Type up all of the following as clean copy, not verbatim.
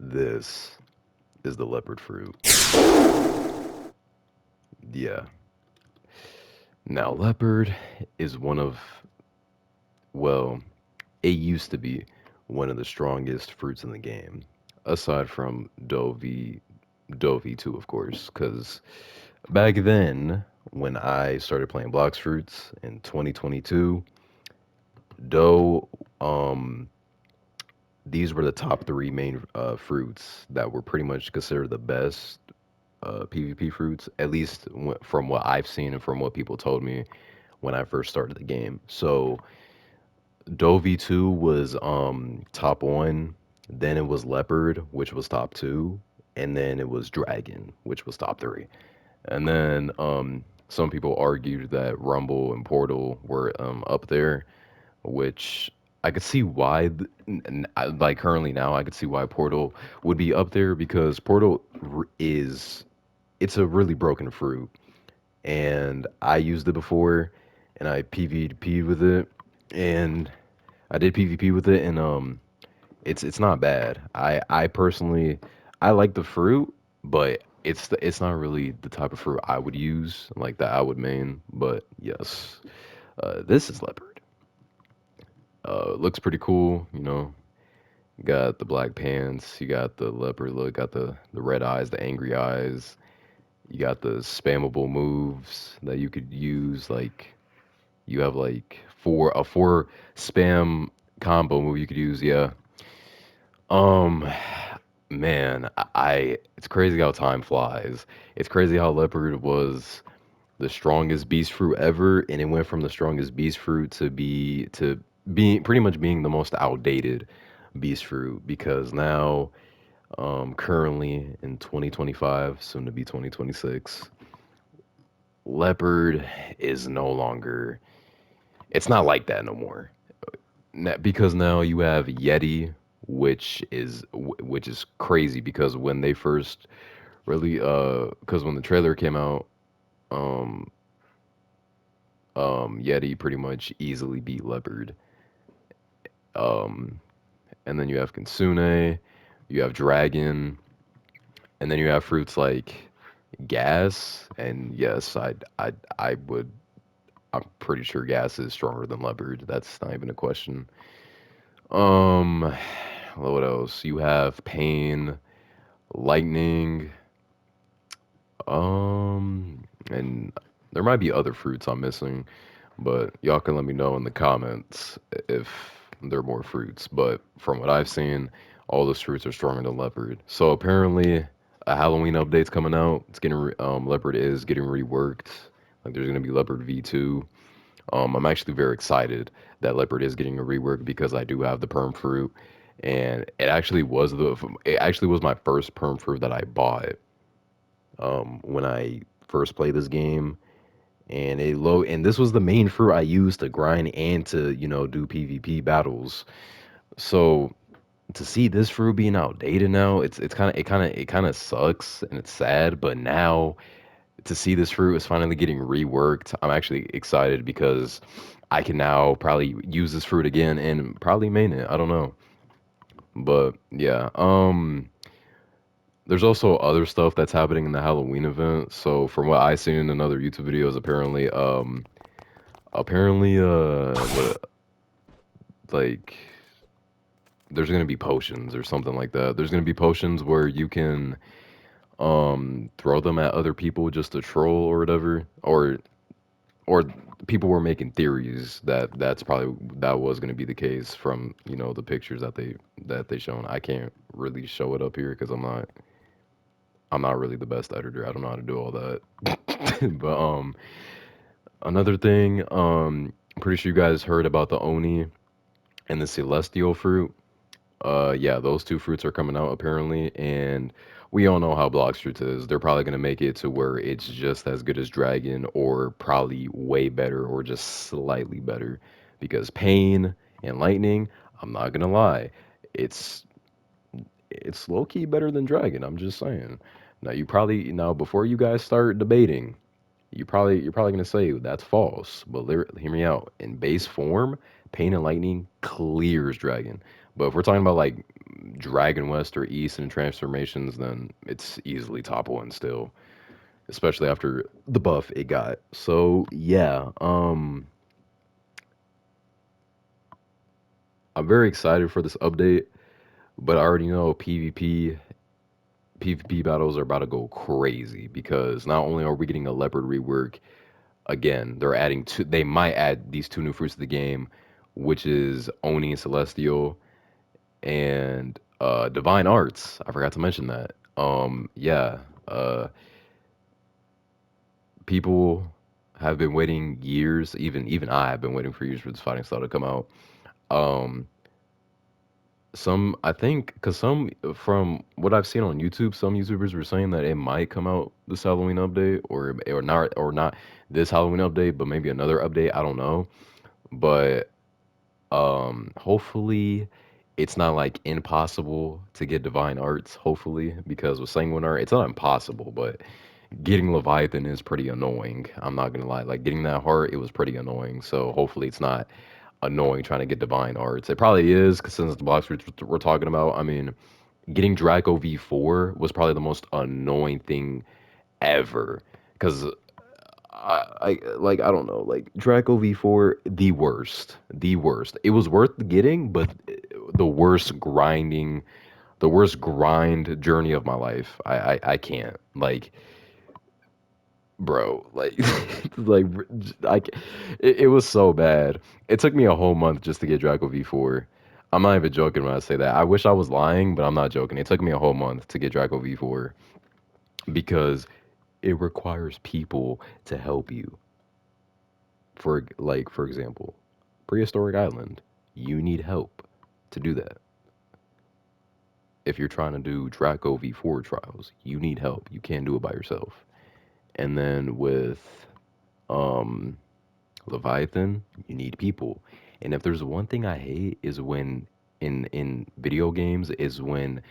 This is the leopard fruit. Yeah. Now, leopard is one of, well, it used to be one of the strongest fruits in the game, aside from Dovey too, of course, because back then, when I started playing Bloxfruits in 2022, Doe, um, these were the top three main fruits that were pretty much considered the best PvP fruits, at least from what I've seen and from what people told me when I first started the game. So Dovey 2 was top one, then it was Leopard, which was top two, and then it was Dragon, which was top three. And then some people argued that Rumble and Portal were up there, which I could see why. Like currently now, I could see why Portal would be up there because Portal is it's a really broken fruit, and I used it before, and I PvP'd with it, and I did PvP with it, and it's not bad. I personally I like the fruit, but it's not really the type of fruit I would use like that I would main. But yes, this is leopard. Looks pretty cool, you know. You got the black pants, you got the leopard look, got the red eyes, the angry eyes. You got the spammable moves that you could use. Like you have like four spam combo move you could use. Yeah. Um, man, it's crazy how time flies. It's crazy how leopard was the strongest beast fruit ever, and it went from the strongest beast fruit to being pretty much being the most outdated beast fruit because now, currently in 2025, soon to be 2026, leopard is no longer. It's not like that no more. Because now you have Yeti, which is crazy because when they first really because when the trailer came out, um Yeti pretty much easily beat Leopard. Um and then you have Kitsune, you have Dragon, and then you have fruits like Gas, and yes, I would I'm pretty sure Gas is stronger than Leopard. That's not even a question. Um what else? You have Pain, Lightning, and there might be other fruits I'm missing, but y'all can let me know in the comments if there are more fruits. But from what I've seen, all those fruits are stronger than leopard. So apparently, a Halloween update's coming out. It's getting leopard is getting reworked. Like there's gonna be leopard V2. I'm actually very excited that leopard is getting a rework because I do have the perm fruit, and it actually was my first perm fruit that I bought when I first played this game, and and this was the main fruit I used to grind and to do PvP battles. So to see this fruit being outdated now, it's kind of sucks and it's sad. But now to see this fruit is finally getting reworked, I'm actually excited because I can now probably use this fruit again and probably main it. I don't know, but yeah. There's also other stuff that's happening in the Halloween event. So from what I seen in other YouTube videos, what like there's gonna be potions or something like that. There's gonna be potions where you can throw them at other people just to troll or whatever, or people were making theories that that was gonna be the case from the pictures that they shown. I can't really show it up here because I'm not really the best editor. I don't know how to do all that. But another thing, I'm pretty sure you guys heard about the Oni and the Celestial fruit. Yeah, those two fruits are coming out apparently, and we all know how Bloxfruits is. They're probably gonna make it to where it's just as good as Dragon, or probably way better, or just slightly better. Because Pain and Lightning, I'm not gonna lie, it's it's low key better than Dragon. I'm just saying. Now before you guys start debating, you're probably gonna say that's false. But hear me out. In base form, Pain and Lightning clears Dragon. But if we're talking about like Dragon West or East in transformations, then it's easily top one still, especially after the buff it got. So yeah, I'm very excited for this update, but I already know PvP battles are about to go crazy because not only are we getting a Leopard rework, again, they might add these two new fruits to the game, which is Oni and Celestial and Divine Arts. I forgot to mention that. Yeah, uh, people have been waiting years. Even I have been waiting for years for this fighting style to come out. Um, some I think because some from what I've seen on YouTube, some YouTubers were saying that it might come out this Halloween update or not this Halloween update, but maybe another update. I don't know, but hopefully it's not like impossible to get divine arts. Hopefully, because with sanguine art, it's not impossible, but getting Leviathan is pretty annoying. I'm not gonna lie. Like getting that heart, it was pretty annoying. So hopefully it's not annoying trying to get divine arts. It probably is because since the blocks we're talking about, I mean, getting Draco V4 was probably the most annoying thing ever. Because I don't know, like Draco V4, the worst, the worst. It was worth getting, but the worst grinding, the worst grind journey of my life. I can't like bro like I ca- it was so bad. It took me a whole month just to get Draco V4. I'm not even joking when I say that. I wish I was lying, but I'm not joking. It took me a whole month to get Draco V4 because it requires people to help you. For example, prehistoric island, you need help to do that. If you're trying to do Draco V4 trials, you need help. You can't do it by yourself. And then with um Leviathan, you need people. And if there's one thing I hate is when in video games is when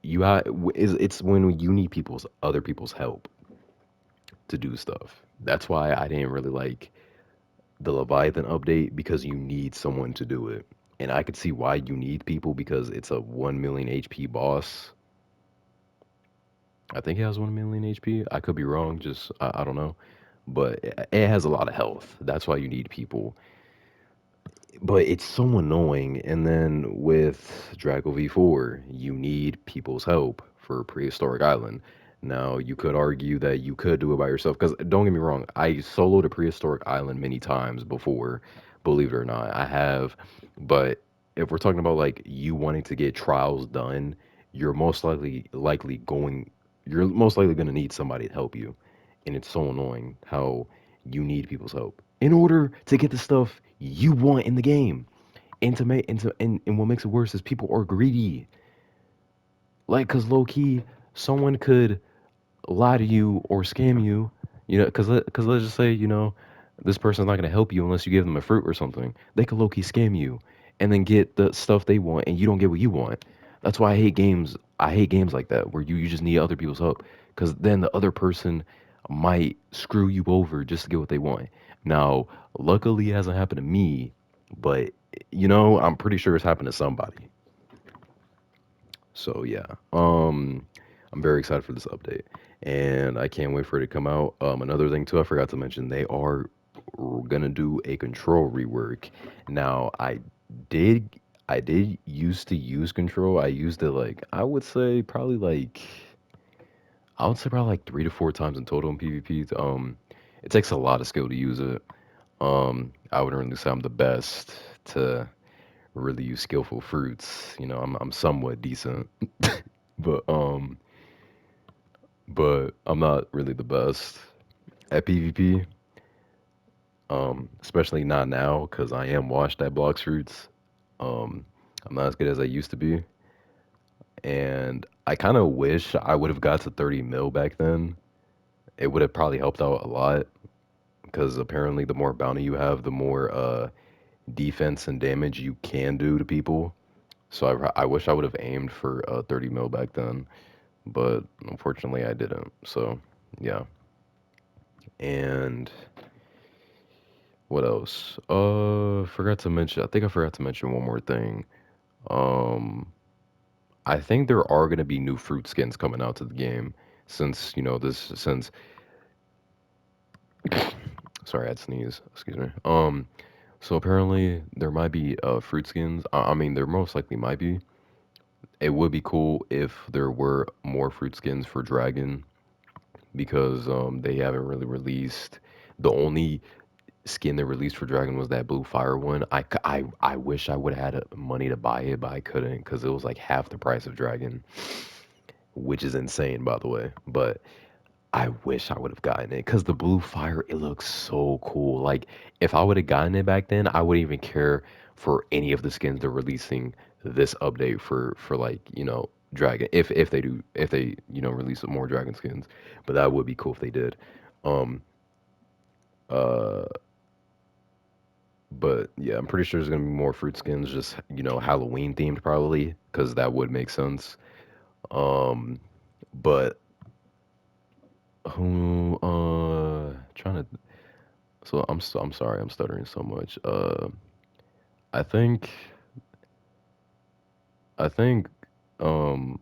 it's when you need other people's help to do stuff. That's why I didn't really like the Leviathan update because you need someone to do it. And I could see why you need people because it's a 1 million HP boss. I think it has 1 million HP. I could be wrong, just I don't know. But it has a lot of health. That's why you need people. But it's so annoying. And then with Draco V4, you need people's help for Prehistoric Island. Now, you could argue that you could do it by yourself, because don't get me wrong, I soloed a Prehistoric Island many times before, believe it or not. I have. But if we're talking about like you wanting to get trials done, you're most you're most likely going to need somebody to help you. And it's so annoying how you need people's help in order to get the stuff you want in the game. And what makes it worse is people are greedy. Like, cause low key, someone could lie to you or scam you. Cause let's just say this person's not gonna help you unless you give them a fruit or something. They could low key scam you and then get the stuff they want, and you don't get what you want. That's why I hate games. I hate games like that where you just need other people's help. Cause then the other person might screw you over just to get what they want. Now, luckily, it hasn't happened to me, but I'm pretty sure it's happened to somebody. So yeah, I'm very excited for this update, and I can't wait for it to come out. Another thing too, I forgot to mention, they are gonna do a control rework. Now, did I did used to use control. I used it like I would say probably like 3 to 4 times in total in PvP. It takes a lot of skill to use it. I wouldn't really say I'm the best to really use skillful fruits. I'm somewhat decent, but I'm not really the best at PvP. Especially not now because I am washed at Bloxfruits. Um, I'm not as good as I used to be, and I kind of wish I would have got to 30 mil back then. It would have probably helped out a lot because apparently the more bounty you have, the more defense and damage you can do to people. So I wish I would have aimed for 30 mil back then, but unfortunately I didn't. So yeah. And what else? Forgot to mention. I think I forgot to mention one more thing. Um, I think there are gonna be new fruit skins coming out to the game since since sorry I had to sneeze, excuse me. So apparently there might be fruit skins. I mean there most likely might be. It would be cool if there were more fruit skins for Dragon because they haven't really released. The only skin they released for Dragon was that blue fire one. I wish I would have had money to buy it, but I couldn't because it was like half the price of Dragon, which is insane, by the way. But I wish I would have gotten it because the blue fire, it looks so cool. Like, if I would have gotten it back then, I wouldn't even care for any of the skins they're releasing this update for like, Dragon. If they do, if they, release some more Dragon skins. But that would be cool if they did. Um, uh, but yeah, I'm pretty sure there's gonna be more fruit skins, just, Halloween themed probably, because that would make sense. Um, but who, trying to I'm sorry, I'm stuttering so much. I think I think um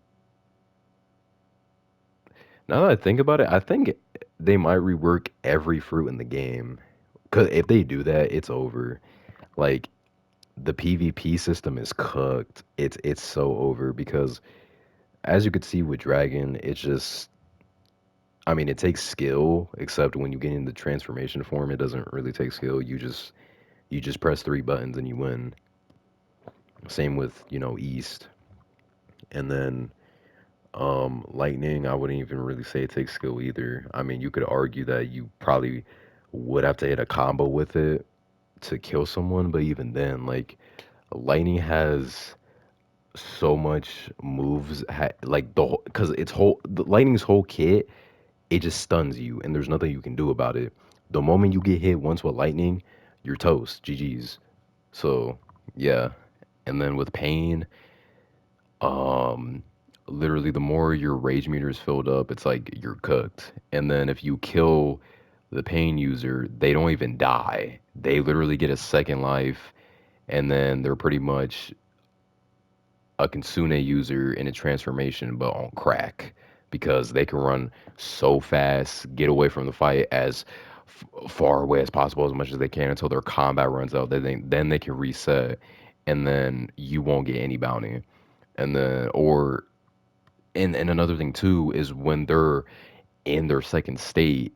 now that I think about it, I think they might rework every fruit in the game. Cause if they do that, it's over. Like the PvP system is cooked. It's so over because as you could see with Dragon, it's just I mean, it takes skill, except when you get in the transformation form, it doesn't really take skill. You just press three buttons and you win. Same with, East. And then lightning, I wouldn't even really say it takes skill either. I mean, you could argue that you probably would have to hit a combo with it to kill someone, but even then, like lightning has so much moves, like because the lightning's whole kit, it just stuns you, and there's nothing you can do about it. The moment you get hit once with lightning, you're toast. GG's. So yeah, and then with pain. Um, Literally, the more your rage meter is filled up, it's like you're cooked. And then if you kill the pain user, they don't even die. They literally get a second life, and then they're pretty much a Kitsune user in a transformation, but on crack. Because they can run so fast, get away from the fight as far away as possible, as much as they can until their combat runs out. Then they can reset, and then you won't get any bounty. And then, or and another thing too is when they're in their second state,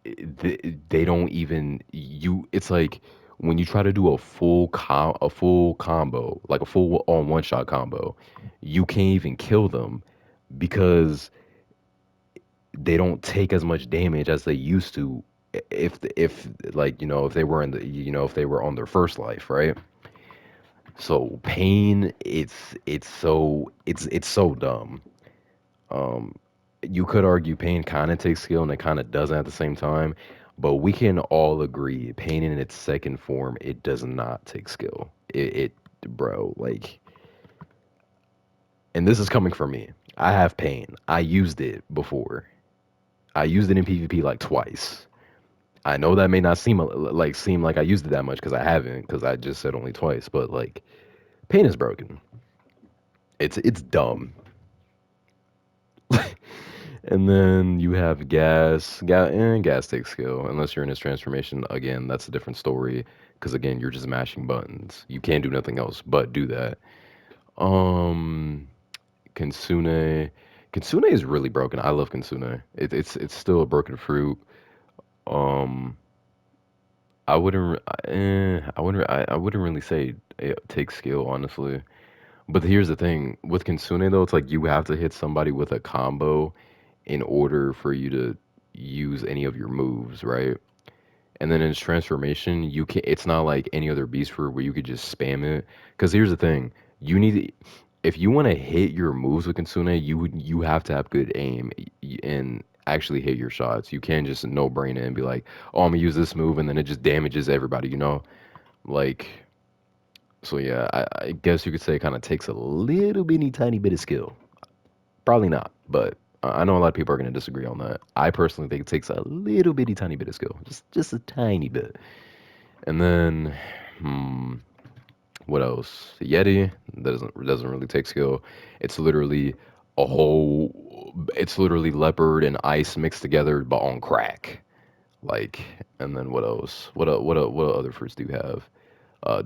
they don't even it's like when you try to do a full combo, like a full on one shot combo, you can't even kill them because they don't take as much damage as they used to if like if they were in the if they were on their first life, right? So pain, it's so dumb. Um, you could argue pain kind of takes skill and it kind of doesn't at the same time, but we can all agree pain in its second form, it does not take skill. Bro, like, and this is coming from me. I have pain. I used it before. I used it in PvP like twice. I know that may not seem like I used it that much because I haven't, because I just said only twice, but like pain is broken. It's dumb. And then you have gas takes skill. Unless you're in his transformation, again, that's a different story. Because again, you're just mashing buttons. You can't do nothing else but do that. Um, Kitsune. Kitsune is really broken. I love Kitsune. It's still a broken fruit. Um, I wouldn't really say it takes skill, honestly. But here's the thing with Kitsune though, it's like you have to hit somebody with a combo in order for you to use any of your moves, right? And then in its transformation, you can it's not like any other beast fruit where you could just spam it. Because here's the thing, you need if you want to hit your moves with Kitsune, you have to have good aim and actually hit your shots. You can't just no brain it and be like, oh, I'm gonna use this move and then it just damages everybody, Like, so yeah, I guess you could say it kind of takes a little bitty tiny bit of skill. Probably not, but I know a lot of people are going to disagree on that. I personally think it takes a little bitty tiny bit of skill, just a tiny bit. And then, hmm, What else? Yeti doesn't really take skill. It's literally a whole. It's literally leopard and ice mixed together, but on crack. Like, and then what else? What other fruits do you have?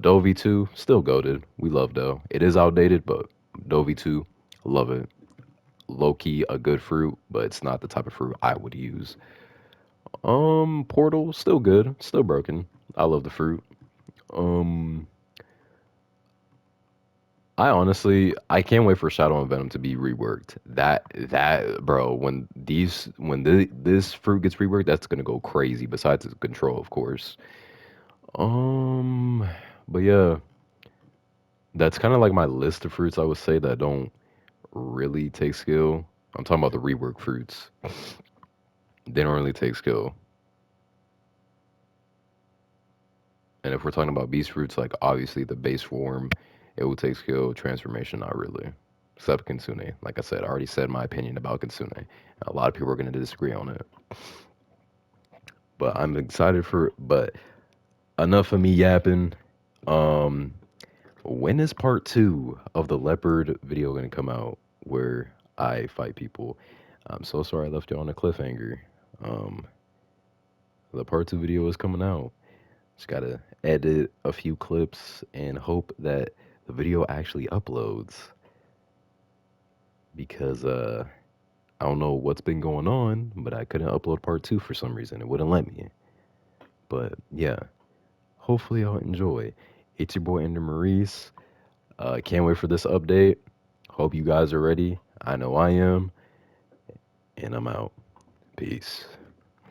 Dovey 2, still goaded. We love Dough. It is outdated, but Dovey 2, love it. Low key a good fruit, but it's not the type of fruit I would use. Portal, still good, still broken. I love the fruit. Um, I can't wait for Shadow and Venom to be reworked. Bro, this fruit gets reworked, that's gonna go crazy. Besides its control, of course. Um, but yeah, that's kind of like my list of fruits I would say that don't really take skill. I'm talking about the rework fruits. They don't really take skill. And if we're talking about beast fruits, like obviously the base form, it will take skill. Transformation, not really. Except Kitsune. Like I said, I already said my opinion about Kitsune. A lot of people are going to disagree on it. But I'm excited for it. But enough of me yapping. Um, when is part two of the Leopard video going to come out where I fight people? I'm so sorry I left you on a cliffhanger. Um, the part two video is coming out. Just gotta edit a few clips and hope that the video actually uploads because I don't know what's been going on, but I couldn't upload part two for some reason. It wouldn't let me. But yeah, hopefully y'all enjoy. It's your boy Ender Maurice. Can't wait for this update. Hope you guys are ready. I know I am, and I'm out. Peace.